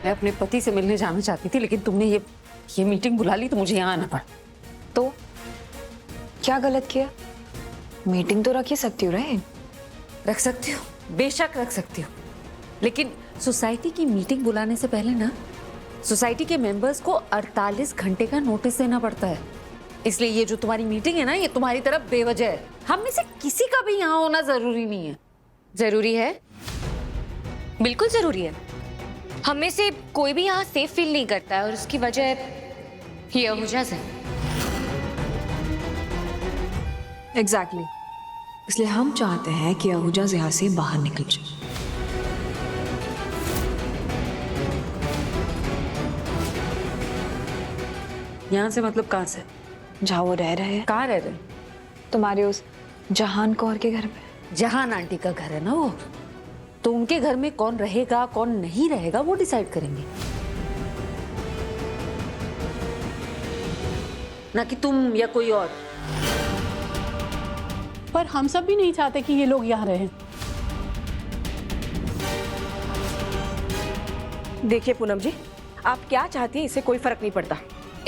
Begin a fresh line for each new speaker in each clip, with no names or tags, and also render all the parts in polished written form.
मैं अपने पति से मिलने जाना चाहती थी, लेकिन तुमने ये मीटिंग बुला ली तो मुझे यहाँ आना पड़ा।
तो क्या गलत किया? मीटिंग तो रख ही सकती हो, राइट?
रख सकती हो, बेशक रख सकती हो, लेकिन सोसाइटी की मीटिंग बुलाने से पहले ना सोसाइटी के मेंबर्स को 48 घंटे का नोटिस देना पड़ता है। इसलिए ये जो तुम्हारी मीटिंग है ना, ये तुम्हारी तरफ बेवजह है। हम में से किसी का भी यहाँ होना जरूरी नहीं है।
जरूरी है, बिल्कुल जरूरी है। हम में से कोई भी यहाँ सेफ फील नहीं करता है और उसकी वजह ये अहूजा है।
एग्जैक्टली। इसलिए हम चाहते हैं कि अहूजा यहाँ से बाहर निकल जाए।
यहाँ से मतलब कहाँ से?
जहाँ वो रह रहे हैं।
कहाँ रह रहे?
तुम्हारे उस जहान कौर के घर पे।
जहान आंटी का घर है ना वो, तो उनके घर में कौन रहेगा कौन नहीं रहेगा वो डिसाइड करेंगे, ना कि तुम या कोई और।
पर हम सब भी नहीं चाहते कि ये लोग यहाँ रहें।
देखिए पूनम जी, आप क्या चाहती हैं इससे कोई फर्क नहीं पड़ता।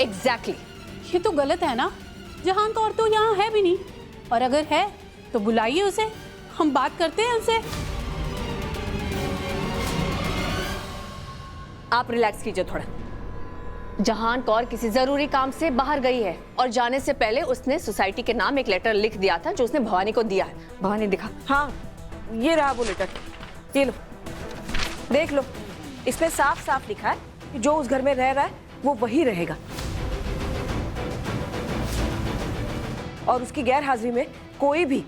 एग्जैक्टली।
ये तो गलत है ना, जहान कौर तो यहाँ है भी नहीं, और अगर है तो बुलाइए उसे, हम बात करते हैं उनसे।
आप रिलैक्स कीजिए थोड़ा।
जहान कौर किसी जरूरी काम से बाहर गई है और जाने से पहले उसने सोसाइटी के नाम एक लेटर लिख दिया था जो उसने भवानी को दिया है। भवानी दिखा।
हाँ, ये रहा वो लेटर, ये लो, देख लो। इसमें साफ साफ लिखा है कि जो उस घर में रह रहा है वो वही रहेगा, और उसकी गैर हाजिरी में कोई भी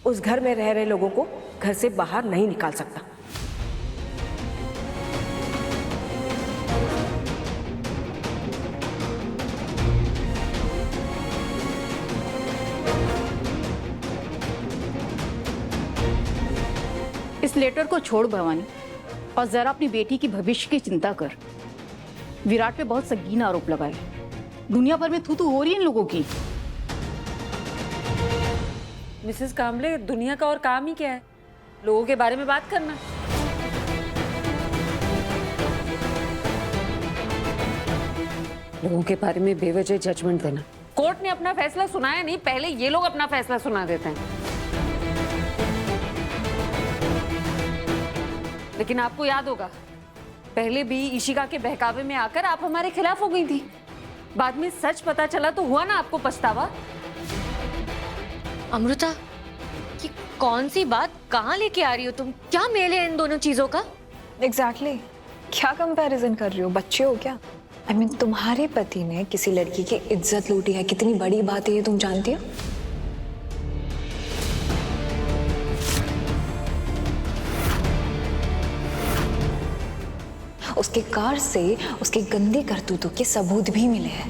उस घर में रह रहे लोगों को घर से बाहर नहीं निकाल सकता।
इस लेटर को छोड़ भवानी, और जरा अपनी बेटी की भविष्य की चिंता कर। विराट पे बहुत संगीन आरोप लगाए, दुनिया भर में थू-थू हो रही है इन लोगों की।
मिसेस कामले, दुनिया का और काम ही क्या है? लोगों के बारे में बात करना। लोगों के बारे में बेवजह जजमेंट देना। कोर्ट ने अपना फैसला सुनाया नहीं, पहले ये लोग अपना फैसला सुना देते हैं। लेकिन आपको याद होगा, पहले भी इशिका के बहकावे में आकर आप हमारे खिलाफ हो गई थी। बाद में सच पता चला तो हुआ ना आपको पछतावा।
अमृता, ये कौन सी बात कहाँ लेके आ रही हो तुम? क्या मेल है इन दोनों चीजों का?
एग्जैक्टली। क्या कंपैरिजन कर रही हो? बच्चे हो क्या? I mean, तुम्हारे पति ने किसी लड़की की इज्जत लूटी है, कितनी बड़ी बात है ये तुम जानती हो? उसके कार से उसकी गंदी करतूतों के सबूत भी मिले हैं,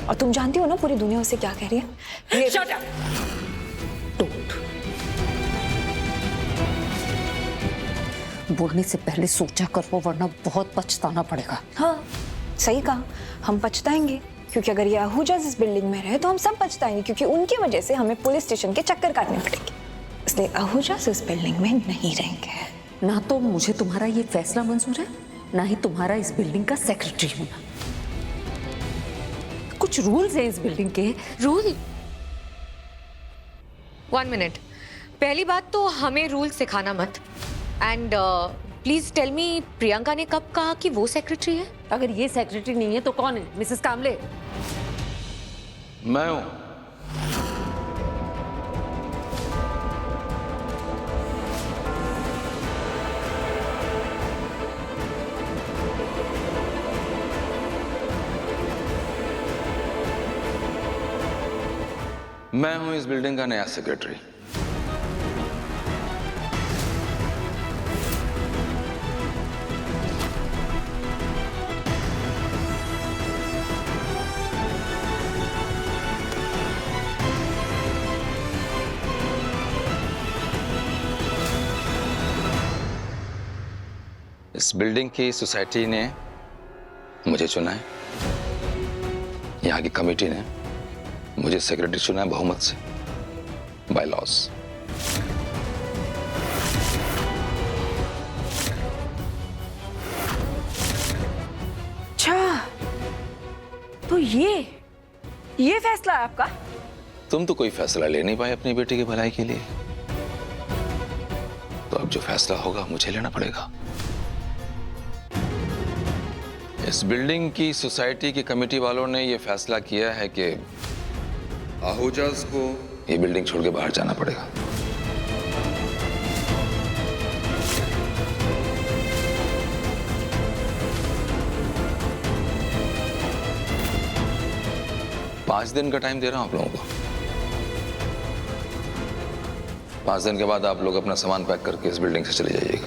और तुम जानती हो ना पूरी दुनिया उसे क्या कह रही है?
Shut up!
बोलने से पहले सोचा करो, वरना बहुत पछताना पड़ेगा।
हाँ, सही कहा। हम पछताएंगे, क्योंकि अगर ये आहूजा इस बिल्डिंग में रहे तो हम सब पछताएंगे, क्योंकि उनकी वजह से हमें पुलिस स्टेशन के चक्कर काटने पड़ेंगे। इसलिए आहूजा इस बिल्डिंग में नहीं रहेंगे।
ना तो मुझे तुम्हारा ये फैसला मंजूर है, ना ही तुम्हारा इस बिल्डिंग का सेक्रेटरी होना। कुछ रूल्स हैं इस बिल्डिंग के।
रूल? 1 मिनट। पहली बात तो हमें रूल सिखाना मत। And please tell me, Priyanka ने कब कहा कि वो सेक्रेटरी है?
अगर ये सेक्रेटरी नहीं है तो कौन है? मिसेस कामले?
मैं हूं। मैं हूं इस बिल्डिंग का नया सेक्रेटरी। इस बिल्डिंग की सोसाइटी ने मुझे चुना है, यहाँ की कमेटी ने मुझे सेक्रेटरी चुना है बहुमत से, बाय लॉस।
ये फैसला है आपका?
तुम तो कोई फैसला ले नहीं पाए अपनी बेटी की भलाई के लिए, तो अब जो फैसला होगा मुझे लेना पड़ेगा। इस बिल्डिंग की सोसाइटी की कमेटी वालों ने यह फैसला किया है कि आहूजाज को ये बिल्डिंग छोड़ के बाहर जाना पड़ेगा। पांच दिन का टाइम दे रहा हूं आप लोगों को। 5 दिन के बाद आप लोग अपना सामान पैक करके इस बिल्डिंग से चले जाइएगा।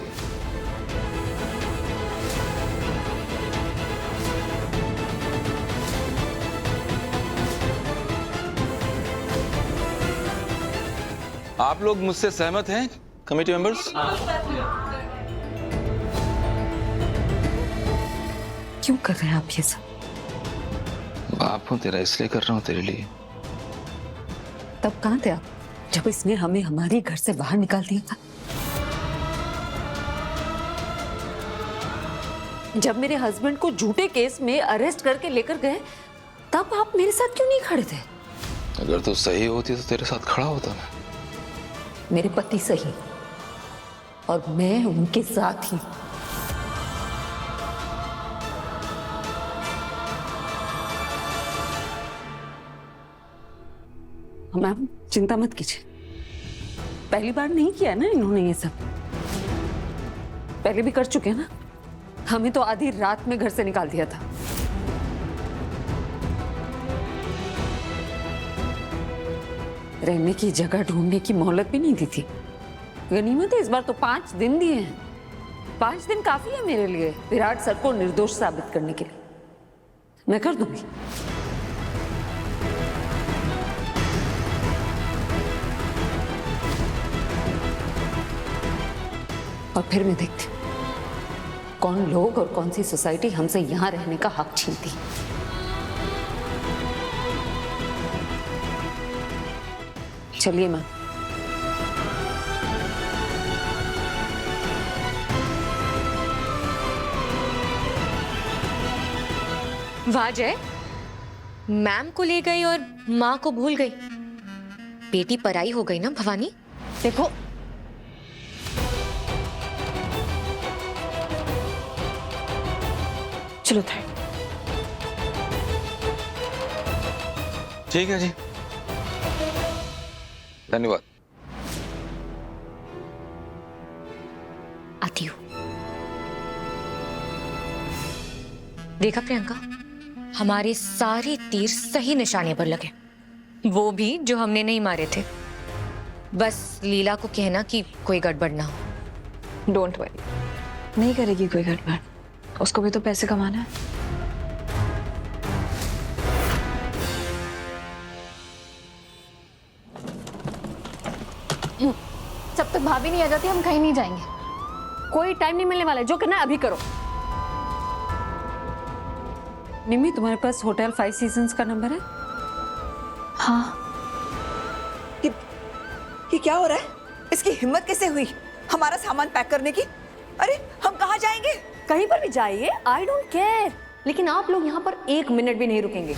आप लोग मुझसे सहमत हैं कमेटी मेंबर्स?
क्यों कर रहे हैं आप ये सब?
बाप हूं तेरा, इसलिए कर रहा हूं तेरे लिए।
तब कहाँ थे आप जब इसने हमें हमारी घर से बाहर निकाल दिया था? जब मेरे हस्बैंड को झूठे केस में अरेस्ट करके लेकर गए, तब आप मेरे साथ क्यों नहीं खड़े थे?
अगर तू सही होती तो तेरे साथ खड़ा होता मैं।
मेरे पति सही और मैं उनके साथ ही। मैम चिंता मत कीजिए, पहली बार नहीं किया ना इन्होंने ये सब, पहले भी कर चुके हैं ना। हमें तो आधी रात में घर से निकाल दिया था। रहने की जगह ढूंढने की मोहलत भी नहीं दी थी। गनीमत है इस बार तो 5 दिन दिए हैं। 5 दिन काफी है मेरे लिए विराट सर को निर्दोष साबित करने के लिए। मैं कर दूंगी। और फिर मैं देखती हूँ कौन लोग और कौन सी सोसाइटी हमसे यहां रहने का हक छीनती। चलिए मैम।
वाह जय, मैम को ले गई और माँ को भूल गई। बेटी पराई हो गई ना भवानी।
देखो चलो था।
ठीक है जी, धन्यवाद।
आती हूँ। देखा प्रियंका, हमारे सारे तीर सही निशाने पर लगे, वो भी जो हमने नहीं मारे थे। बस लीला को कहना कि कोई गड़बड़ ना हो।
डोंट वरी, नहीं करेगी कोई गड़बड़। उसको भी तो पैसे कमाना है।
जब तक भाभी नहीं आ जाती हम कहीं नहीं जाएंगे। कोई टाइम नहीं मिलने वाला है, जो करना है अभी करो।
निम्मी तुम्हारे पास होटल 5 सीजन्स का नंबर है?
हाँ।
ये क्या हो रहा है? इसकी हिम्मत कैसे हुई हमारा सामान पैक करने की? अरे हम कहाँ जाएंगे?
कहीं पर भी जाइए, आई डोंट केयर, लेकिन आप लोग यहाँ पर 1 मिनट भी नहीं रुकेंगे।